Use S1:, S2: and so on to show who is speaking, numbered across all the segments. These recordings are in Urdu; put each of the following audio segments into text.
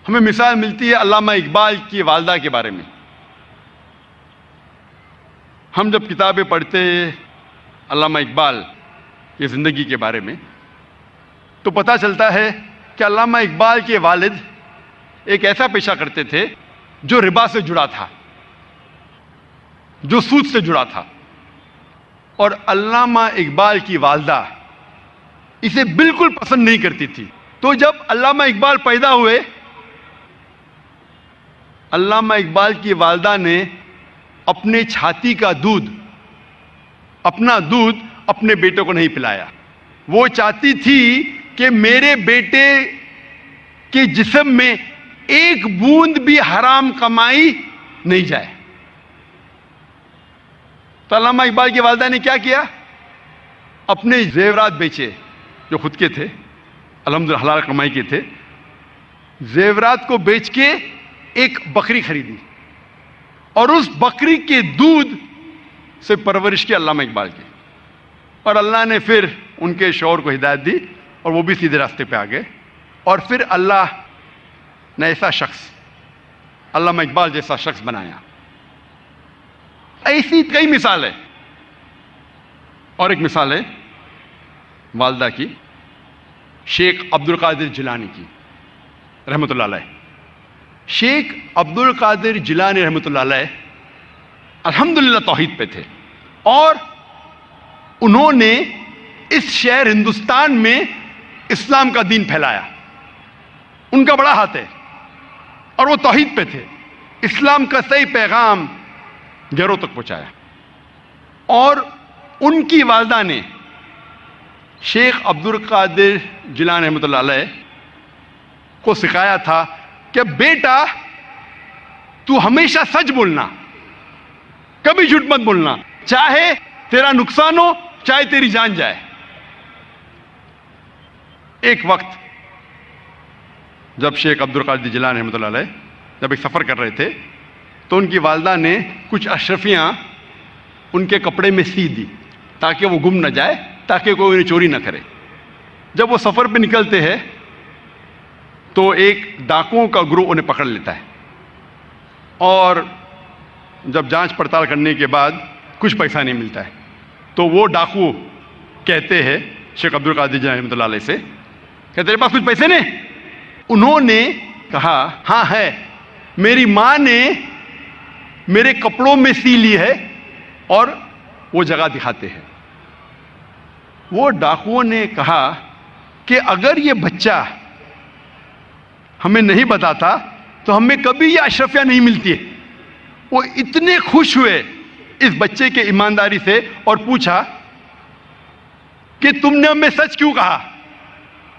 S1: ہمیں مثال ملتی ہے علامہ اقبال کی والدہ کے بارے میں. ہم جب کتابیں پڑھتے علامہ اقبال کی زندگی کے بارے میں تو پتہ چلتا ہے کہ علامہ اقبال کے والد ایک ایسا پیشہ کرتے تھے جو ربا سے جڑا تھا، جو سود سے جڑا تھا، اور علامہ اقبال کی والدہ اسے بالکل پسند نہیں کرتی تھی. تو جب علامہ اقبال پیدا ہوئے، علامہ اقبال کی والدہ نے اپنے چھاتی کا دودھ، اپنا دودھ اپنے بیٹے کو نہیں پلایا. وہ چاہتی تھی کہ میرے بیٹے کے جسم میں ایک بوند بھی حرام کمائی نہیں جائے. تو علامہ اقبال کی والدہ نے کیا کیا؟ اپنے زیورات بیچے جو خود کے تھے، الحمدللہ حلال کمائی کے تھے. زیورات کو بیچ کے ایک بکری خریدی اور اس بکری کے دودھ سے پرورش کی علامہ اقبال کی. اور اللہ نے پھر ان کے شوہر کو ہدایت دی اور وہ بھی سیدھے راستے پہ آ گئے. اور پھر اللہ نے ایسا شخص، علامہ اقبال جیسا شخص بنایا. ایسی کئی مثال ہے. اور ایک مثال ہے والدہ کی، شیخ عبد القادر جیلانی کی رحمۃ اللہ علیہ. شیخ عبد القادر جیلانی رحمۃ اللہ علیہ الحمدللہ توحید پہ تھے، اور انہوں نے اس شہر ہندوستان میں اسلام کا دین پھیلایا. ان کا بڑا ہاتھ ہے اور وہ توحید پہ تھے. اسلام کا صحیح پیغام گھروں تک پہنچایا. اور ان کی والدہ نے شیخ عبد القادر جیلانی رحمۃ اللہ علیہ کو سکھایا تھا کہ بیٹا تو ہمیشہ سچ بولنا، کبھی جھوٹ مت بولنا، چاہے تیرا نقصان ہو چاہے تیری جان جائے. ایک وقت جب شیخ عبد القادر جیلانی رحمۃ اللہ علیہ جب ایک سفر کر رہے تھے تو ان کی والدہ نے کچھ اشرفیاں ان کے کپڑے میں سی دی تاکہ وہ گم نہ جائے، تاکہ کوئی انہیں چوری نہ کرے. جب وہ سفر پہ نکلتے ہیں تو ایک ڈاکوؤں کا گروہ انہیں پکڑ لیتا ہے، اور جب جانچ پڑتال کرنے کے بعد کچھ پیسہ نہیں ملتا ہے تو وہ ڈاکو کہتے ہیں شیخ عبد القادر جیلانی رحمۃ اللہ علیہ سے کہ تیرے پاس کچھ پیسے نہیں؟ انہوں نے کہا ہاں ہے، میری ماں نے میرے کپڑوں میں سی لی ہے، اور وہ جگہ دکھاتے ہیں. وہ ڈاکوؤں نے کہا کہ اگر یہ بچہ ہمیں نہیں بتاتا تو ہمیں کبھی یہ اشرفیاں نہیں ملتی ہے. وہ اتنے خوش ہوئے اس بچے کے ایمانداری سے اور پوچھا کہ تم نے ہمیں سچ کیوں کہا؟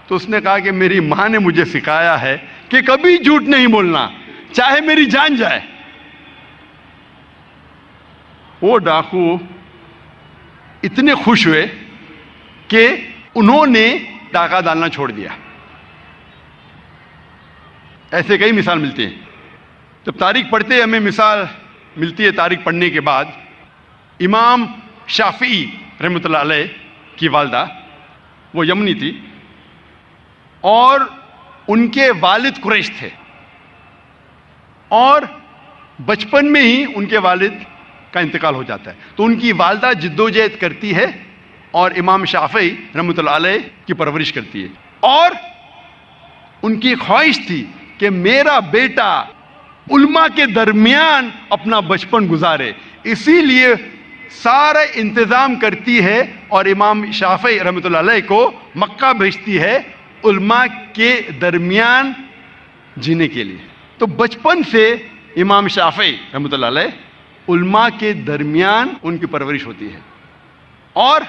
S1: تو اس نے کہا کہ میری ماں نے مجھے سکھایا ہے کہ کبھی جھوٹ نہیں بولنا، چاہے میری جان جائے. وہ ڈاکو اتنے خوش ہوئے کہ انہوں نے ڈاکہ ڈالنا چھوڑ دیا. ایسے کئی مثال ملتی ہیں. جب تاریخ پڑھتے ہیں ہمیں مثال ملتی ہے تاریخ پڑھنے کے بعد. امام شافعی رحمۃ اللہ علیہ کی والدہ وہ یمنی تھی، اور ان کے والد قریش تھے، اور بچپن میں ہی ان کے والد کا انتقال ہو جاتا ہے. تو ان کی والدہ جدوجہد کرتی ہے اور امام شافعی رحمۃ اللہ علیہ کی پرورش کرتی ہے. اور ان کی خواہش تھی کہ میرا بیٹا علماء کے درمیان اپنا بچپن گزارے، اسی لیے سارا انتظام کرتی ہے اور امام شافعی رحمۃ اللہ علیہ کو مکہ بھیجتی ہے علماء کے درمیان جینے کے لیے. تو بچپن سے امام شافعی رحمۃ اللہ علیہ علماء کے درمیان ان کی پرورش ہوتی ہے. اور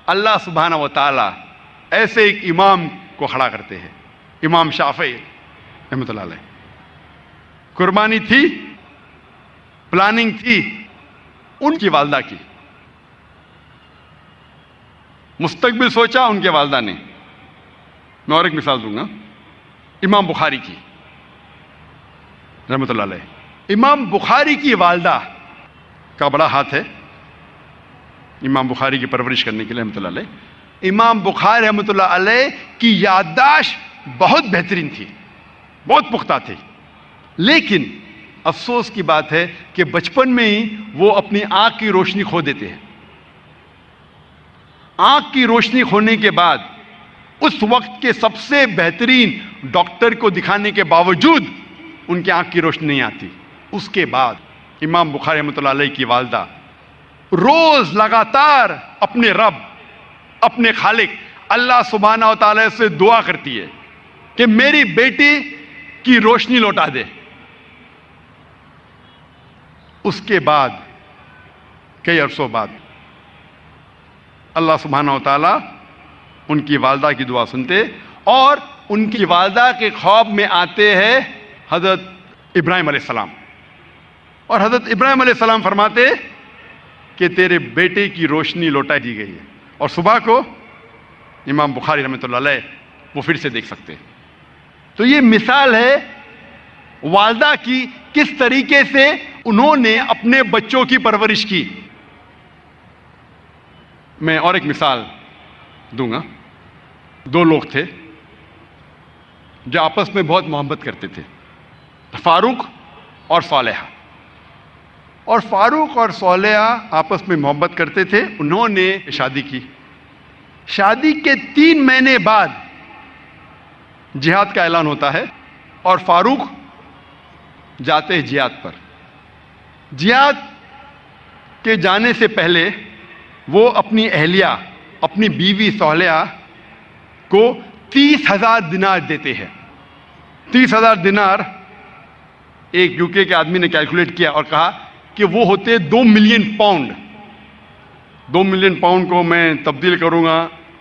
S1: اللہ سبحانہ و تعالی ایسے ایک امام کو کھڑا کرتے ہیں، امام شافعی رحمۃ اللہ علیہ. قربانی تھی، پلاننگ تھی ان کی والدہ کی، مستقبل سوچا ان کے والدہ نے. میں اور ایک مثال دوں گا امام بخاری کی رحمۃ اللہ علیہ. امام بخاری کی والدہ کا بڑا ہاتھ ہے امام بخاری کی پرورش کرنے کے لیے رحمۃ اللہ علیہ. امام بخاری رحمۃ اللہ علیہ کی یادداشت بہت بہترین تھی. بہت پختہ تھے، لیکن افسوس کی بات ہے کہ بچپن میں ہی وہ اپنی آنکھ کی روشنی کھو دیتے ہیں۔ آنکھ کی روشنی کھونے کے بعد اس وقت کے سب سے بہترین ڈاکٹر کو دکھانے کے باوجود ان کی آنکھ کی روشنی نہیں آتی۔ اس کے بعد امام بخاری رحمۃ اللہ علیہ کی والدہ روز لگاتار اپنے رب، اپنے خالق اللہ سبحانہ و تعالی سے دعا کرتی ہے کہ میری بیٹی کی روشنی لوٹا دے۔ اس کے بعد کئی عرصوں بعد اللہ سبحانہ و تعالی ان کی والدہ کی دعا سنتے اور ان کی والدہ کے خواب میں آتے ہیں حضرت ابراہیم علیہ السلام، اور حضرت ابراہیم علیہ السلام فرماتے کہ تیرے بیٹے کی روشنی لوٹا دی گئی ہے، اور صبح کو امام بخاری رحمۃ اللہ علیہ وہ پھر سے دیکھ سکتے۔ تو یہ مثال ہے والدہ کی، کس طریقے سے انہوں نے اپنے بچوں کی پرورش کی۔ میں اور ایک مثال دوں گا۔ دو لوگ تھے جو آپس میں بہت محبت کرتے تھے، فاروق اور صالحہ۔ اور فاروق اور صالحہ آپس میں محبت کرتے تھے، انہوں نے شادی کی۔ شادی کے 3 مہینے بعد جہاد کا اعلان ہوتا ہے اور فاروق جاتے ہیں جہاد پر۔ جہاد کے جانے سے پہلے وہ اپنی اہلیہ، اپنی بیوی صالحہ کو 30,000 دینار دیتے ہیں۔ 30,000 دینار ایک یوکے کے آدمی نے کیلکولیٹ کیا اور کہا کہ وہ ہوتے 2 ملین پاؤنڈ۔ 2 ملین پاؤنڈ کو میں تبدیل کروں گا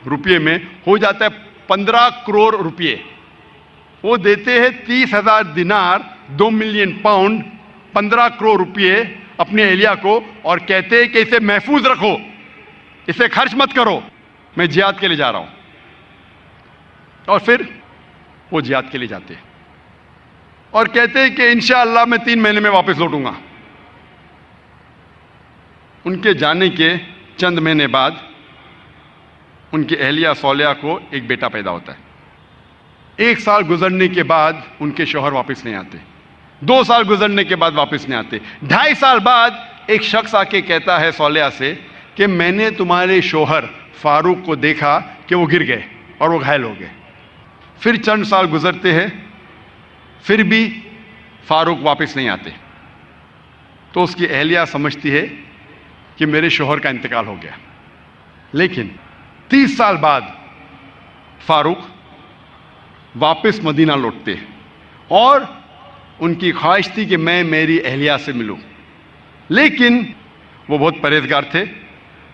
S1: روپیے میں، ہو جاتا ہے 15 کروڑ روپیے۔ وہ دیتے ہیں 30,000 دینار، 2 ملین پاؤنڈ، 15 کروڑ روپیے اپنے اہلیہ کو، اور کہتے ہیں کہ اسے محفوظ رکھو، اسے خرچ مت کرو، میں جہاد کے لیے جا رہا ہوں۔ اور پھر وہ جہاد کے لیے جاتے ہیں اور کہتے ہیں کہ انشاءاللہ میں 3 مہینے میں واپس لوٹوں گا۔ ان کے جانے کے چند مہینے بعد ان کی اہلیہ صالحہ کو ایک بیٹا پیدا ہوتا ہے۔ 1 سال گزرنے کے بعد ان کے شوہر واپس نہیں آتے، 2 سال گزرنے کے بعد واپس نہیں آتے، 2.5 سال بعد ایک شخص آ کے کہتا ہے صالحہ سے کہ میں نے تمہارے شوہر فاروق کو دیکھا کہ وہ گر گئے اور وہ گھائل ہو گئے۔ پھر چند سال گزرتے ہیں، پھر بھی فاروق واپس نہیں آتے، تو اس کی اہلیہ سمجھتی ہے کہ میرے شوہر کا انتقال ہو گیا۔ لیکن 30 سال بعد فاروق واپس مدینہ لوٹتے اور ان کی خواہش تھی کہ میں میری اہلیہ سے ملوں، لیکن وہ بہت پرہیزگار تھے۔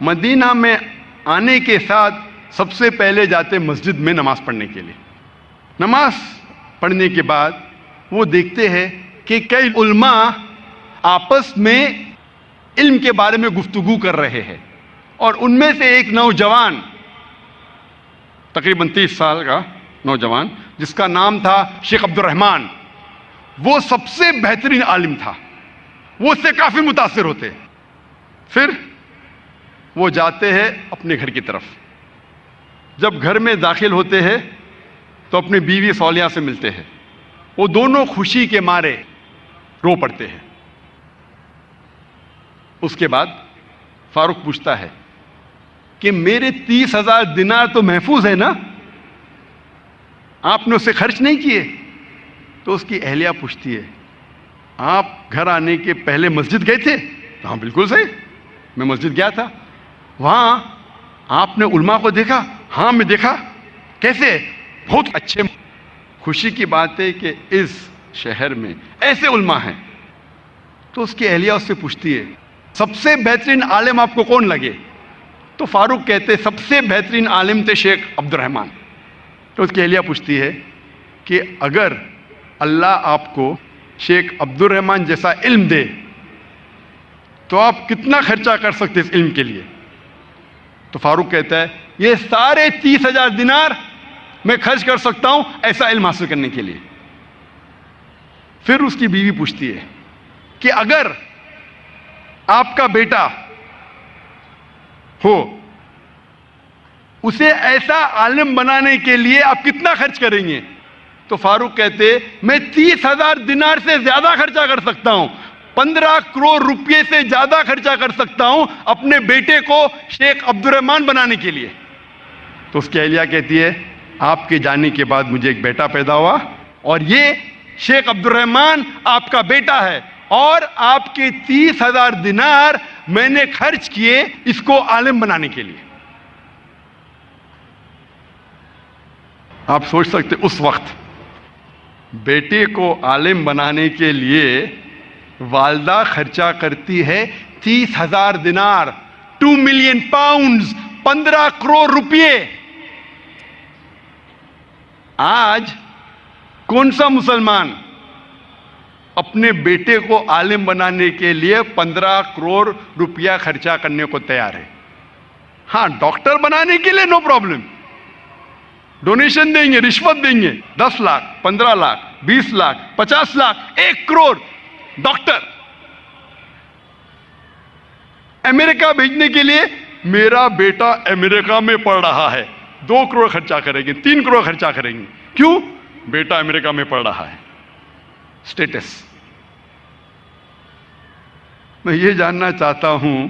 S1: مدینہ میں آنے کے ساتھ سب سے پہلے جاتے مسجد میں نماز پڑھنے کے لیے۔ نماز پڑھنے کے بعد وہ دیکھتے ہیں کہ کئی علماء آپس میں علم کے بارے میں گفتگو کر رہے ہیں، اور ان میں سے ایک نوجوان، تقریباً 30 سال کا نوجوان جس کا نام تھا شیخ عبد الرحمن، وہ سب سے بہترین عالم تھا، وہ اس سے کافی متاثر ہوتے۔ پھر وہ جاتے ہیں اپنے گھر کی طرف۔ جب گھر میں داخل ہوتے ہیں تو اپنی بیوی صالحہ سے ملتے ہیں، وہ دونوں خوشی کے مارے رو پڑتے ہیں۔ اس کے بعد فاروق پوچھتا ہے کہ میرے 30,000 دینار تو محفوظ ہے نا، آپ نے اسے خرچ نہیں کیے؟ تو اس کی اہلیہ پوچھتی ہے آپ گھر آنے کے پہلے مسجد گئے تھے؟ ہاں بالکل صحیح، میں مسجد گیا تھا۔ وہاں آپ نے علماء کو دیکھا؟ ہاں میں دیکھا۔ کیسے؟ بہت اچھے۔ خوشی کی بات ہے کہ اس شہر میں ایسے علماء ہیں۔ تو اس کی اہلیہ اس سے پوچھتی ہے سب سے بہترین عالم آپ کو کون لگے؟ تو فاروق کہتے سب سے بہترین عالم تھے شیخ عبد الرحمن۔ تو اس کی اہلیہ پوچھتی ہے کہ اگر اللہ آپ کو شیخ عبد الرحمن جیسا علم دے تو آپ کتنا خرچہ کر سکتے اس علم کے لیے؟ تو فاروق کہتا ہے یہ سارے 30,000 دینار میں خرچ کر سکتا ہوں ایسا علم حاصل کرنے کے لیے۔ پھر اس کی بیوی پوچھتی ہے کہ اگر آپ کا بیٹا ہو، اسے ایسا عالم بنانے کے لیے آپ کتنا خرچ کریں گے؟ تو فاروق کہتے میں 30,000 دینار سے زیادہ خرچہ کر سکتا ہوں، 15 کروڑ روپے سے زیادہ خرچہ کر سکتا ہوں اپنے بیٹے کو شیخ عبد الرحمن بنانے کے لیے۔ تو اس کی اہلیہ کہتی ہے آپ کے جانے کے بعد مجھے ایک بیٹا پیدا ہوا اور یہ شیخ عبد الرحمن آپ کا بیٹا ہے، اور آپ کے 30,000 دینار میں نے خرچ کیے اس کو عالم بنانے کے لیے۔ آپ سوچ سکتے اس وقت بیٹے کو عالم بنانے کے لیے والدہ خرچہ کرتی ہے 30,000 دینار، 2 ملین پاؤنڈز، 15 کروڑ روپے۔ آج کون سا مسلمان اپنے بیٹے کو عالم بنانے کے لیے 15 کروڑ روپیہ خرچہ کرنے کو تیار ہے؟ ہاں، ڈاکٹر بنانے کے لیے نو پرابلم، ڈونیشن دیں گے، رشوت دیں گے، 10 لاکھ، 15 لاکھ، 20 لاکھ، 50 لاکھ، 1 کروڑ ڈاکٹر۔ امریکہ بھیجنے کے لیے میرا بیٹا امریکہ میں پڑھ رہا ہے، 2 کروڑ خرچہ کریں گے، 3 کروڑ خرچہ کریں گے۔ کیوں؟ بیٹا امریکہ میں پڑھ رہا ہے، سٹیٹس۔ میں یہ جاننا چاہتا ہوں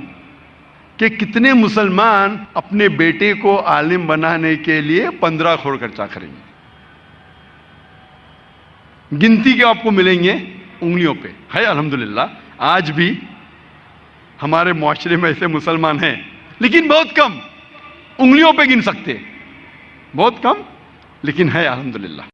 S1: کہ کتنے مسلمان اپنے بیٹے کو عالم بنانے کے لیے 15 کروڑ خرچہ کریں گے؟ گنتی کے آپ کو ملیں گے انگلیوں پہ، ہے الحمدللہ۔ آج بھی ہمارے معاشرے میں ایسے مسلمان ہیں، لیکن بہت کم، انگلیوں پہ گن سکتے، بہت کم، لیکن ہے الحمدللہ۔